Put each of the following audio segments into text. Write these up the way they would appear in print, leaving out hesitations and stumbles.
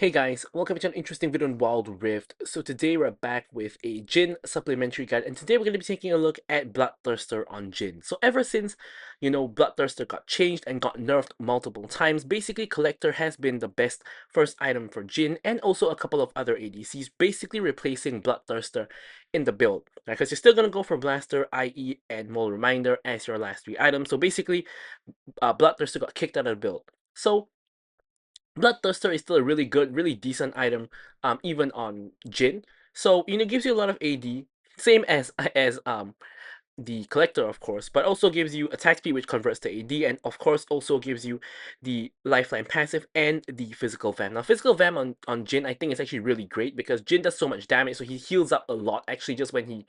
Hey guys, welcome to an interesting video on Wild Rift. So today we're back with a Jhin supplementary guide, and today we're going to be taking a look at Bloodthirster on Jhin. So ever since, Bloodthirster got changed and got nerfed multiple times, basically Collector has been the best first item for Jhin and also a couple of other ADCs, basically replacing Bloodthirster in the build. Because you're still going to go for Blaster, IE, and Mole Reminder as your last three items. So basically, Bloodthirster got kicked out of the build. So Bloodthirster is still a really good, really decent item, even on Jhin. So gives you a lot of AD, same as the collector, of course, but also gives you attack speed, which converts to AD, and of course also gives you the lifeline passive and the physical vam. Now, physical vam on Jhin, I think is actually really great because Jhin does so much damage, so he heals up a lot actually just when he,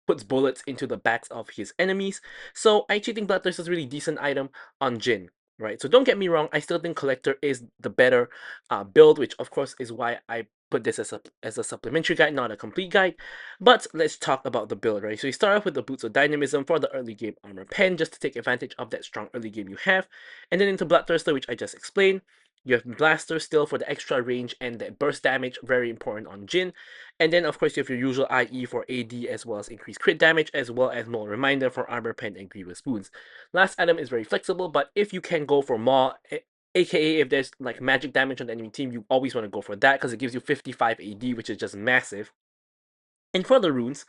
puts bullets into the backs of his enemies. So I actually think Bloodthirster is a really decent item on Jhin. Right, so don't get me wrong, I still think Collector is the better build, which of course is why I put this as a supplementary guide, not a complete guide. But let's talk about the build, right? So you start off with the Boots of Dynamism for the early game armor pen, just to take advantage of that strong early game you have. And then into Bloodthirster, which I just explained. You have Blaster still for the extra range and that burst damage, very important on Jhin. And then of course you have your usual IE for AD as well as increased crit damage, as well as Null Reminder for armor pen and Grievous Wounds. Last item is very flexible, but if you can go for Maw, aka if there's like magic damage on the enemy team, you always want to go for that because it gives you 55 AD, which is just massive. And for the runes,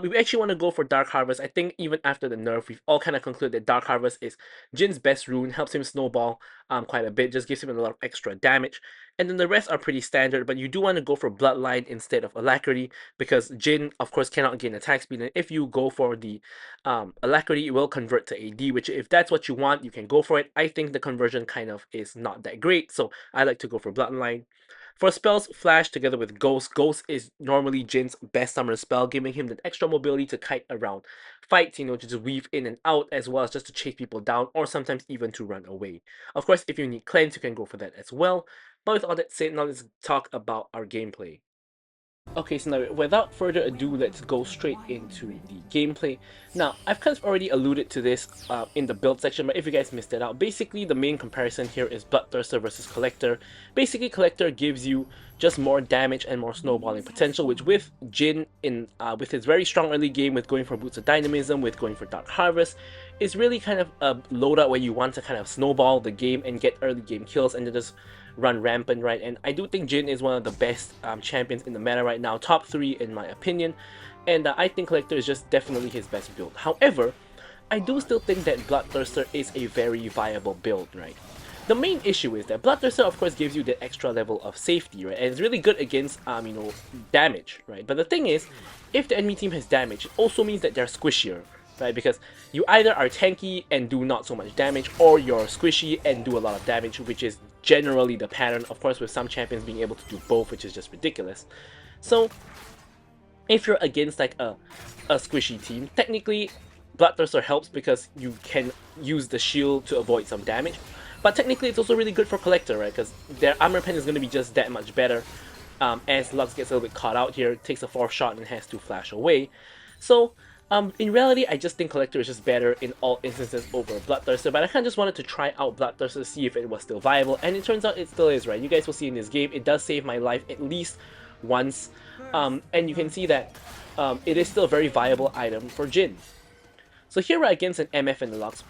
we actually want to go for Dark Harvest. I think even after the nerf, we've all kind of concluded that Dark Harvest is Jin's best rune, helps him snowball quite a bit, just gives him a lot of extra damage. And then the rest are pretty standard, but you do want to go for Bloodline instead of Alacrity, because Jhin, of course, cannot gain attack speed, and if you go for the Alacrity, it will convert to AD, which if that's what you want, you can go for it. I think the conversion kind of is not that great, so I like to go for Bloodline. For spells, Flash together with Ghost. Ghost is normally Jin's best summoner spell, giving him that extra mobility to kite around fights, to just weave in and out, as well as just to chase people down, or sometimes even to run away. Of course, if you need cleanse, you can go for that as well. But with all that said, now let's talk about our gameplay. Okay, so now without further ado, let's go straight into the gameplay. Now, I've kind of already alluded to this in the build section, but if you guys missed it out, basically the main comparison here is Bloodthirster versus Collector. Basically, Collector gives you just more damage and more snowballing potential, which with Jhin, with his very strong early game, with going for Boots of Dynamism, with going for Dark Harvest, is really kind of a loadout where you want to kind of snowball the game and get early game kills and then just run rampant, right? And I do think Jhin is one of the best champions in the meta right now, top 3 in my opinion, and I think Collector is just definitely his best build. However, I do still think that Bloodthirster is a very viable build, right? The main issue is that Bloodthirster of course gives you that extra level of safety, right? And it's really good against damage, right? But the thing is, if the enemy team has damage, it also means that they're squishier, right? Because you either are tanky and do not so much damage, or you're squishy and do a lot of damage, which is generally the pattern, of course, with some champions being able to do both, which is just ridiculous. So if you're against like a squishy team, technically Bloodthirster helps because you can use the shield to avoid some damage, but technically it's also really good for Collector, right? Because their armor pen is going to be just that much better, as Lux gets a little bit caught out here, takes a 4th shot and has to flash away. So in reality, I just think Collector is just better in all instances over Bloodthirster, but I kind of just wanted to try out Bloodthirster to see if it was still viable, and it turns out it still is, right? You guys will see in this game, it does save my life at least once, and you can see that it is still a very viable item for Jhin. So here we're against an MF and the Lux.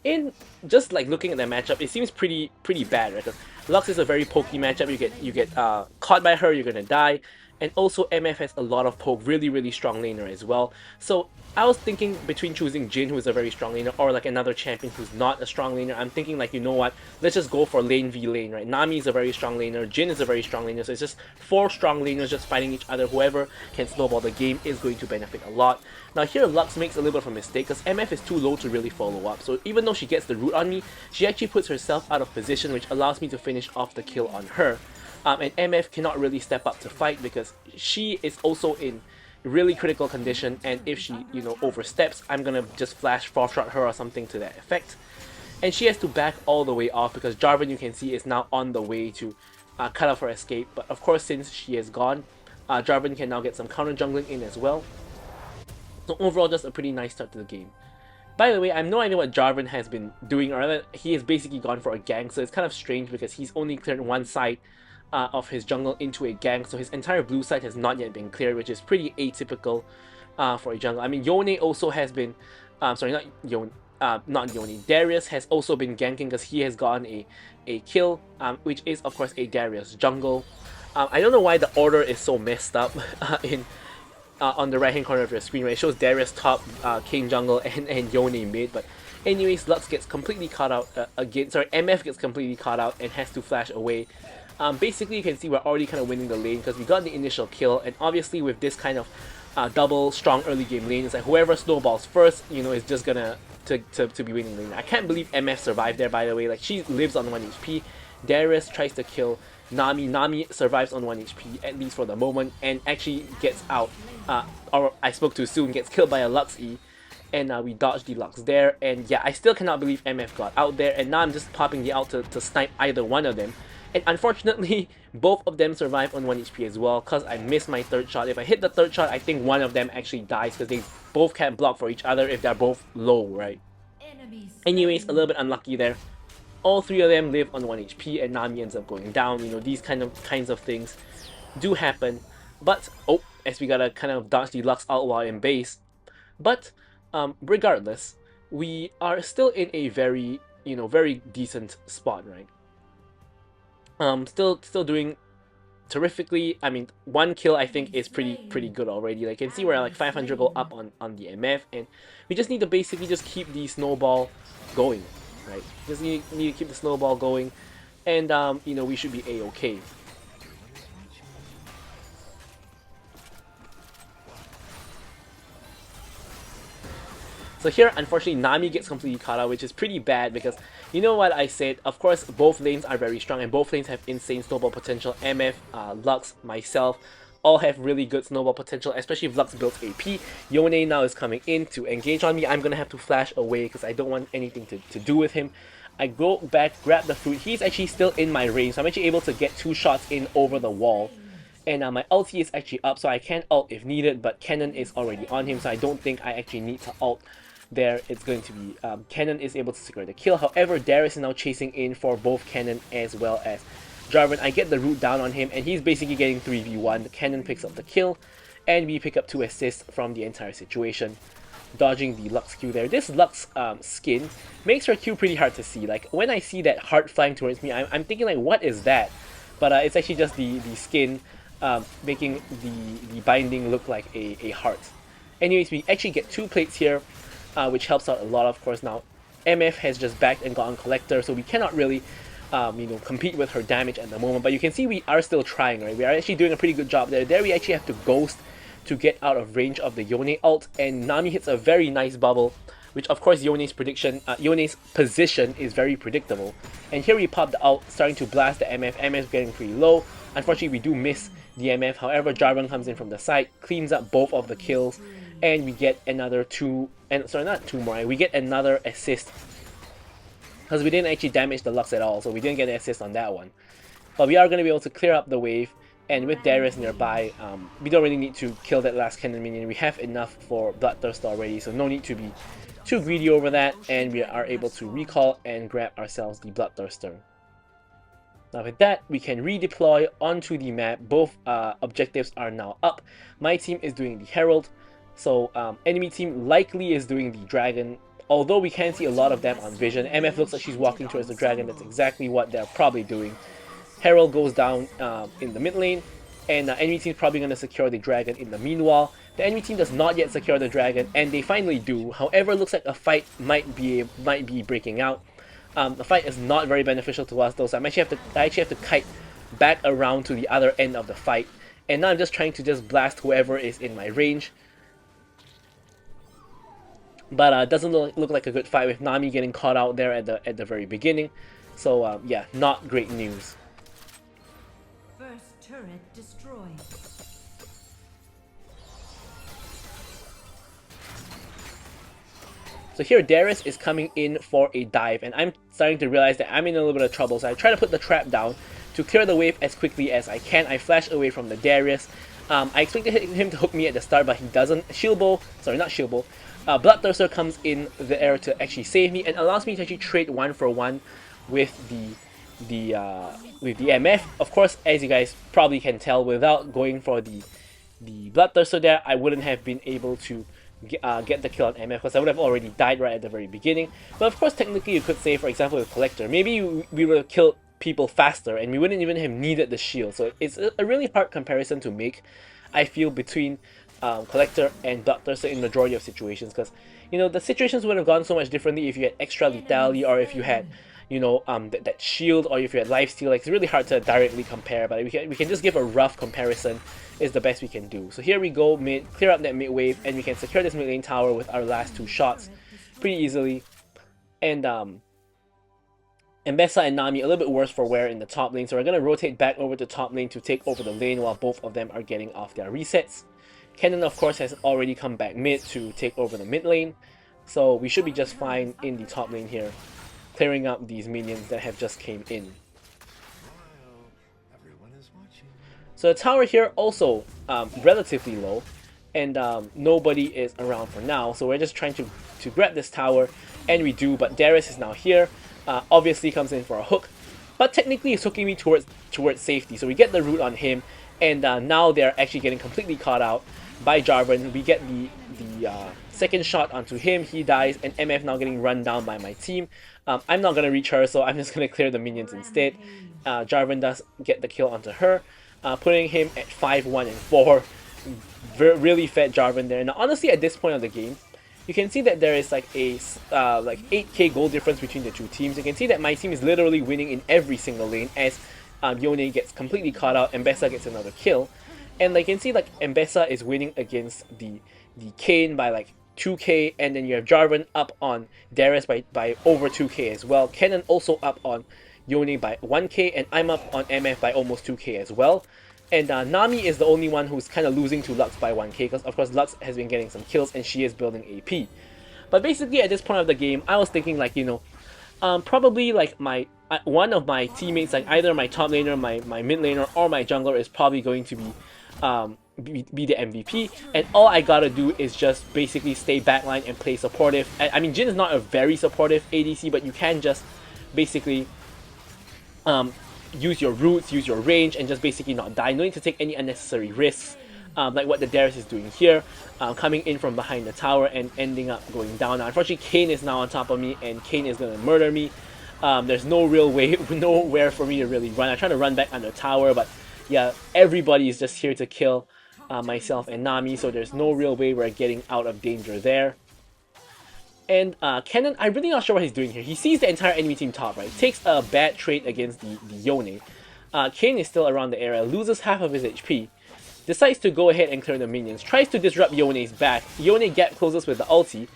In just like looking at the matchup, it seems pretty bad, right? Because Lux is a very pokey matchup. You get caught by her, you're gonna die. And also MF has a lot of poke, really strong laner as well. So I was thinking between choosing Jhin, who is a very strong laner, or like another champion who's not a strong laner. I'm thinking like, you know what, let's just go for lane v lane, right? Nami is a very strong laner, Jhin is a very strong laner, so it's just 4 strong laners just fighting each other. Whoever can snowball the game is going to benefit a lot. Now here Lux makes a little bit of a mistake because MF is too low to really follow up. So even though she gets the root on me, she actually puts herself out of position, which allows me to finish off the kill on her. And MF cannot really step up to fight because she is also in really critical condition, and if she oversteps, I'm gonna just flash 4th shot her or something to that effect. And she has to back all the way off because Jarvan, you can see, is now on the way to cut off her escape. But of course, since she is gone, Jarvan can now get some counter jungling in as well. So overall, just a pretty nice start to the game. By the way, I have no idea what Jarvan has been doing, or rather, he has basically gone for a gank, so it's kind of strange because he's only cleared one side of his jungle into a gank, so his entire blue side has not yet been cleared, which is pretty atypical for a jungle. I mean, Yone also has been, sorry, not Yone, Darius has also been ganking because he has gotten a kill, which is of course a Darius jungle. I don't know why the order is so messed up in on the right hand corner of your screen, right? It shows Darius top, King jungle, and Yone mid. But anyways, Lux gets completely caught out again. Sorry, MF gets completely caught out and has to flash away. Basically, you can see we're already kind of winning the lane because we got the initial kill, and obviously with this kind of double strong early game lane, it's like whoever snowballs first, you know, is just gonna to be winning the lane. I can't believe MF survived there, by the way. Like, she lives on 1 HP. Darius tries to kill Nami. Nami survives on 1 HP, at least for the moment, and actually gets out, or I spoke too soon, gets killed by a Lux E, and we dodged the Lux there. And yeah, I still cannot believe MF got out there, and now I'm just popping the ult to snipe either one of them. And unfortunately, both of them survive on 1 HP as well, because I missed my third shot. If I hit the third shot, I think one of them actually dies, because they both can't block for each other if they're both low, right? Anyways, a little bit unlucky there. All three of them live on 1 HP, and Nami ends up going down. You know, these kinds of things do happen. But, oh, as we gotta kind of dodge the Lux out while in base. But, regardless, we are still in a very, you know, very decent spot, right? Still doing terrifically. I mean, 1 kill I think is pretty good already. Like, you can see we're like 500 gold up on the MF, and we just need to basically just keep the snowball going, right? Just need to keep the snowball going, and you know, we should be a-okay. So here, unfortunately, Nami gets completely caught out, which is pretty bad because, you know what I said, of course, both lanes are very strong and both lanes have insane snowball potential. MF, Lux, myself, all have really good snowball potential, especially if Lux builds AP. Yone now is coming in to engage on me. I'm going to have to flash away because I don't want anything to do with him. I go back, grab the fruit. He's actually still in my range, so I'm actually able to get 2 shots in over the wall. And my ulti is actually up, so I can ult if needed, but Cannon is already on him, so I don't think I actually need to ult. There, it's going to be Cannon is able to secure the kill. However, Darius is now chasing in for both Cannon as well as Jarvan. I get the root down on him, and he's basically getting 3v1. Cannon picks up the kill, and we pick up 2 assists from the entire situation, dodging the Lux Q there. This Lux skin makes her Q pretty hard to see. Like, when I see that heart flying towards me, I'm thinking like, what is that? But it's actually just the skin making the binding look like a heart. Anyways, we actually get 2 plates here, which helps out a lot. Of course, now MF has just backed and gotten Collector, so we cannot really you know, compete with her damage at the moment. But you can see we are still trying, right? We are actually doing a pretty good job there. There we actually have to ghost to get out of range of the Yone ult, and Nami hits a very nice bubble, which of course Yone's position is very predictable. And here we pop the ult, starting to blast the MF. MF is getting pretty low. Unfortunately, we do miss the MF. However, Jarvan comes in from the side, cleans up both of the kills, and we get another 2, and sorry, not 2 more, we get another assist. Because we didn't actually damage the Lux at all, so we didn't get an assist on that one. But we are going to be able to clear up the wave, and with Darius nearby, we don't really need to kill that last cannon minion. We have enough for Bloodthirster already, so no need to be too greedy over that, and we are able to recall and grab ourselves the Bloodthirster. Now with that, we can redeploy onto the map. Both objectives are now up. My team is doing the Herald, so enemy team likely is doing the Dragon. Although we can see a lot of them on vision. MF looks like she's walking towards the Dragon. That's exactly what they're probably doing. Herald goes down in the mid lane, and enemy team is probably going to secure the Dragon in the meanwhile. The enemy team does not yet secure the Dragon, and they finally do. However, looks like a fight might be breaking out. The fight is not very beneficial to us though, so I actually have to kite back around to the other end of the fight. And now I'm just trying to just blast whoever is in my range. But it doesn't look like a good fight with Nami getting caught out there at the very beginning. So yeah, not great news. First turret destroyed. So here Darius is coming in for a dive, and I'm starting to realize that I'm in a little bit of trouble. So I try to put the trap down to clear the wave as quickly as I can. I flash away from the Darius. I expected him to hook me at the start, but he doesn't. Shield bow, sorry, not shield bow. Bloodthirster comes in the air to actually save me and allows me to actually trade 1-for-1 with the MF. Of course, as you guys probably can tell, without going for the Bloodthirster there, I wouldn't have been able to get the kill on MF because I would have already died right at the very beginning. But of course, technically you could say, for example, with Collector, maybe we would have killed people faster and we wouldn't even have needed the shield. So it's a really hard comparison to make, I feel, between Collector and Bloodthirster in majority of situations, because you know the situations would have gone so much differently if you had extra lethality or if you had, you know, that shield, or if you had lifesteal. Like, it's really hard to directly compare, but we can just give a rough comparison. Is the best we can do. So here we go, mid, clear up that mid wave, and we can secure this mid lane tower with our last 2 shots pretty easily. And Mbessa and Nami a little bit worse for wear in the top lane, so we're gonna rotate back over to top lane to take over the lane while both of them are getting off their resets. Kennen, of course, has already come back mid to take over the mid lane, so we should be just fine in the top lane here, clearing up these minions that have just came in. So the tower here also relatively low, and nobody is around for now. So we're just trying to grab this tower, and we do. But Darius is now here. Obviously comes in for a hook, but technically he's hooking me towards safety. So we get the root on him, and now they're actually getting completely caught out by Jarvan. We get the second shot onto him. He dies, and MF now getting run down by my team. I'm not gonna reach her, so I'm just gonna clear the minions instead. Jarvan does get the kill onto her. Putting him at 5-1 and 4. Really fed Jarvan there. Now honestly, at this point of the game, you can see that there is like a like 8k goal difference between the two teams. You can see that my team is literally winning in every single lane as Yone gets completely caught out, Mbessa gets another kill. And like you can see, like Mbessa is winning against the Kayn by like 2k, and then you have Jarvan up on Darius by over 2k as well. Kennen also up on Yone by 1k, and I'm up on MF by almost 2k as well. And Nami is the only one who's kind of losing to Lux by 1k, because of course Lux has been getting some kills and she is building AP. But basically at this point of the game, I was thinking, like, you know, probably like one of my teammates, like either my top laner, my mid laner, or my jungler is probably going to be the MVP, and all I gotta do is just basically stay backline and play supportive. I mean, Jhin is not a very supportive ADC, but you can just basically use your roots, use your range, and just basically not die. No need to take any unnecessary risks, like what the Darius is doing here, coming in from behind the tower and ending up going down. Now, unfortunately, Kayn is now on top of me, and Kayn is gonna murder me. There's no real way, nowhere for me to really run. I try to run back on the tower, but yeah, everybody is just here to kill myself and Nami, so there's no real way we're getting out of danger there. And Kennen, I'm really not sure what he's doing here. He sees the entire enemy team top, right? Takes a bad trade against the Yone. Kayn is still around the area, loses half of his HP. Decides to go ahead and clear the minions. Tries to disrupt Yone's back. Yone gap closes with the ulti.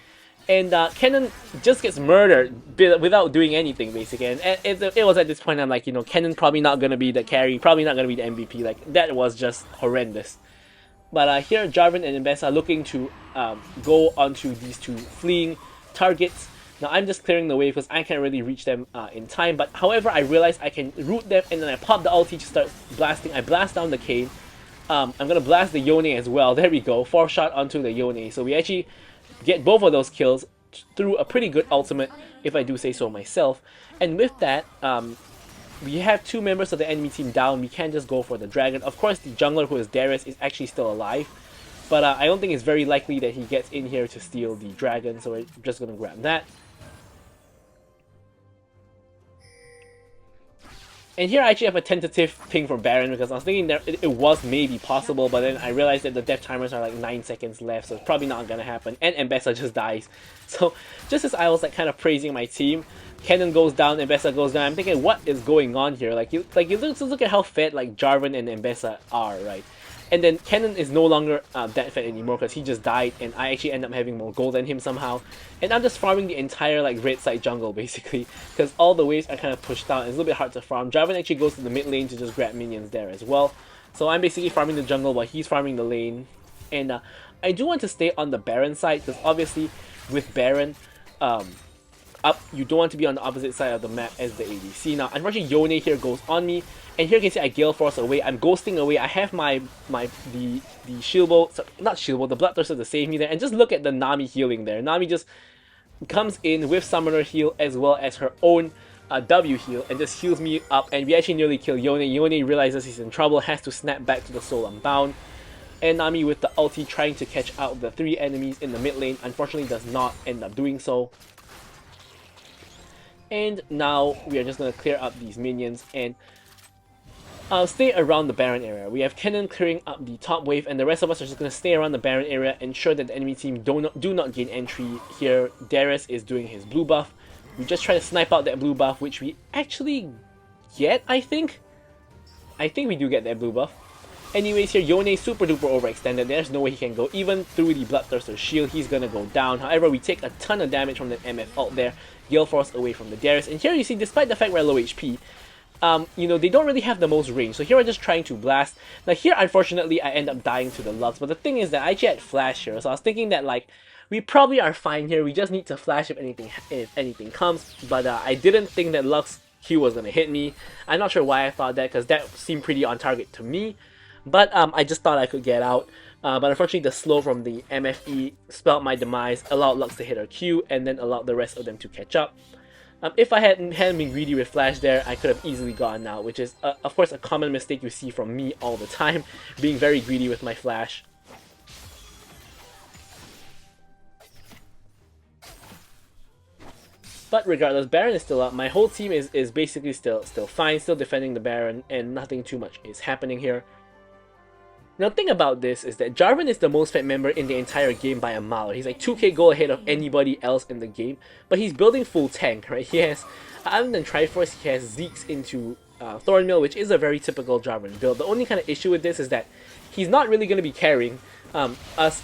And Kennen just gets murdered without doing anything, basically. And it was at this point I'm like, you know, Kennen probably not going to be the carry, probably not going to be the MVP. Like, that was just horrendous. But here Jarvan and Mbessa looking to go onto these two fleeing targets. Now I'm just clearing the way because I can't really reach them in time, but however I realize I can root them, and then I pop the ulti to start blasting. I blast down the Kayn. I'm gonna blast the Yone as well. There we go, 4 shot onto the Yone. So we actually get both of those kills through a pretty good ultimate, if I do say so myself. And with that, we have 2 members of the enemy team down. We can't just go for the dragon. Of course, the jungler, who is Darius, is actually still alive, but I don't think it's very likely that he gets in here to steal the dragon, so we're just going to grab that. And here I actually have a tentative ping for Baron, because I was thinking that it was maybe possible, but then I realized that the death timers are like 9 seconds left, so it's probably not going to happen, and Mbessa just dies. So just as I was like kind of praising my team, Kennen goes down, Mbessa goes down. I'm thinking, what is going on here? Like you look at how fed like Jarvan and Mbessa are, right? And then Kennen is no longer that fed anymore because he just died, and I actually end up having more gold than him somehow. And I'm just farming the entire like red side jungle basically, because all the waves are kind of pushed down. It's a little bit hard to farm. Jarvan actually goes to the mid lane to just grab minions there as well. So I'm basically farming the jungle while he's farming the lane. And I do want to stay on the Baron side, because obviously with Baron, up. You don't want to be on the opposite side of the map as the ADC. Now, unfortunately, Yone here goes on me, and here you can see I Gale Force away. I'm ghosting away. I have the shield bow, not shield bow, the Bloodthirster to save me there, and just look at the Nami healing there. Nami just comes in with Summoner heal as well as her own W heal and just heals me up, and we actually nearly kill Yone. Yone realizes he's in trouble, has to snap back to the Soul Unbound, and Nami with the ulti trying to catch out the 3 enemies in the mid lane, unfortunately does not end up doing so. And now we are just going to clear up these minions and stay around the Baron area. We have Kennen clearing up the top wave, and the rest of us are just going to stay around the Baron area, ensure that the enemy team do not gain entry. Here, Darius is doing his blue buff. We just try to snipe out that blue buff, which we actually get, I think. I think we do get that blue buff. Anyways, here, Yone super duper overextended. There's no way he can go. Even through the Bloodthirster shield, he's going to go down. However, we take a ton of damage from that MF ult there. Gale Force away from the Darius. And here you see, despite the fact we're low HP, you know, they don't really have the most range. So here we're just trying to blast. Now here, unfortunately, I end up dying to the Lux. But the thing is that I actually had flash here. So I was thinking that, like, we probably are fine here. We just need to flash if anything comes. But I didn't think that Lux Q was going to hit me. I'm not sure why I thought that, because that seemed pretty on target to me. But I just thought I could get out. But unfortunately, the slow from the MFE spelled my demise, allowed Lux to hit her Q, and then allowed the rest of them to catch up. If I hadn't been greedy with flash there, I could have easily gotten out, which is, of course, a common mistake you see from me all the time, being very greedy with my flash. But regardless, Baron is still up. My whole team is basically still fine, still defending the Baron, and nothing too much is happening here. Now, the thing about this is that Jarvan is the most fed member in the entire game by a mile. He's like 2k gold ahead of anybody else in the game, but he's building full tank, right? He has, other than Triforce, he has Zeke's into Thornmill, which is a very typical Jarvan build. The only kind of issue with this is that he's not really going to be carrying us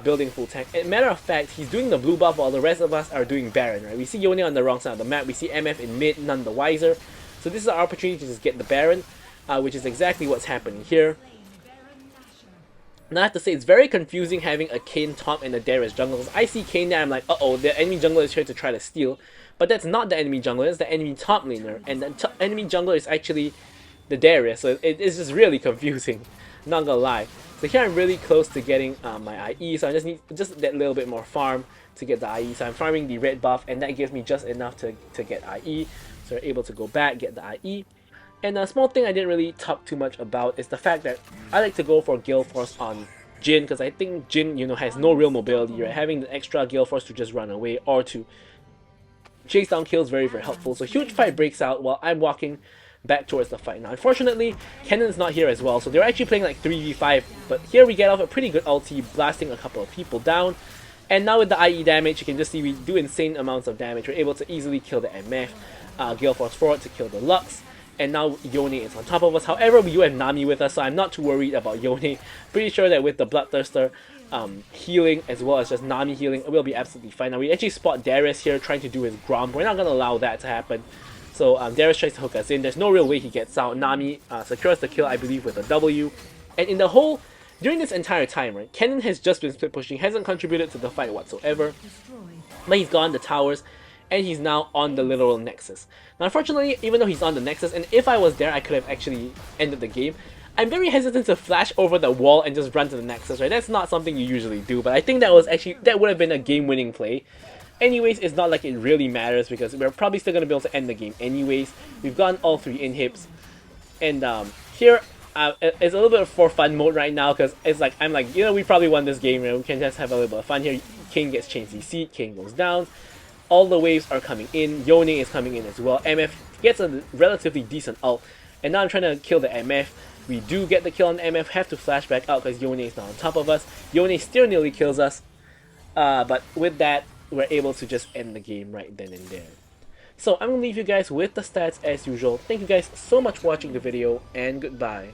building full tank. As a matter of fact, he's doing the blue buff while the rest of us are doing Baron, right? We see Yone on the wrong side of the map, we see MF in mid, none the wiser. So this is our opportunity to just get the Baron, which is exactly what's happening here. Now I have to say, it's very confusing having a Kayn top and a Darius jungle. Because I see Kayn there, I'm like, uh-oh, the enemy jungler is here to try to steal. But that's not the enemy jungler, it's the enemy top laner. And the enemy jungler is actually the Darius, so it's just really confusing. Not gonna lie. So here I'm really close to getting my IE, so I just need just that little bit more farm to get the IE. So I'm farming the red buff, and that gives me just enough to get IE. So we're able to go back, get the IE. And a small thing I didn't really talk too much about is the fact that I like to go for Gale Force on Jhin, because I think Jhin, you know, has no real mobility, right? Having the extra Gale Force to just run away or to chase down kills, very, very helpful. So huge fight breaks out while I'm walking back towards the fight. Now, unfortunately, Kennen's not here as well, so they're actually playing like 3v5, but here we get off a pretty good ulti, blasting a couple of people down. And now with the IE damage, you can just see we do insane amounts of damage. We're able to easily kill the MF, Gale Force forward to kill the Lux. And now Yone is on top of us. However, we do have Nami with us, so I'm not too worried about Yone. Pretty sure that with the Bloodthirster healing as well as just Nami healing, we'll be absolutely fine. Now we actually spot Darius here trying to do his Grom. We're not going to allow that to happen. So Darius tries to hook us in. There's no real way he gets out. Nami secures the kill, I believe, with a W. And in the whole, during this entire time, right, Kennen has just been split pushing, hasn't contributed to the fight whatsoever. But he's gone the towers, and he's now on the literal Nexus. Now, unfortunately, even though he's on the Nexus, and if I was there, I could have actually ended the game, I'm very hesitant to flash over the wall and just run to the Nexus, right? That's not something you usually do, but I think that would have been a game-winning play. Anyways, it's not like it really matters, because we're probably still going to be able to end the game anyways. We've gotten all 3 inhibs, and here, it's a little bit of for fun mode right now, because it's like, I'm like, you know, we probably won this game, right? We can just have a little bit of fun here. Kayn gets chain CC, Kayn goes down. All the waves are coming in, Yone is coming in as well, MF gets a relatively decent ult, and now I'm trying to kill the MF. We do get the kill on the MF, have to flash back out because Yone is now on top of us. Yone still nearly kills us, but with that, we're able to just end the game right then and there. So I'm going to leave you guys with the stats as usual. Thank you guys so much for watching the video, and goodbye.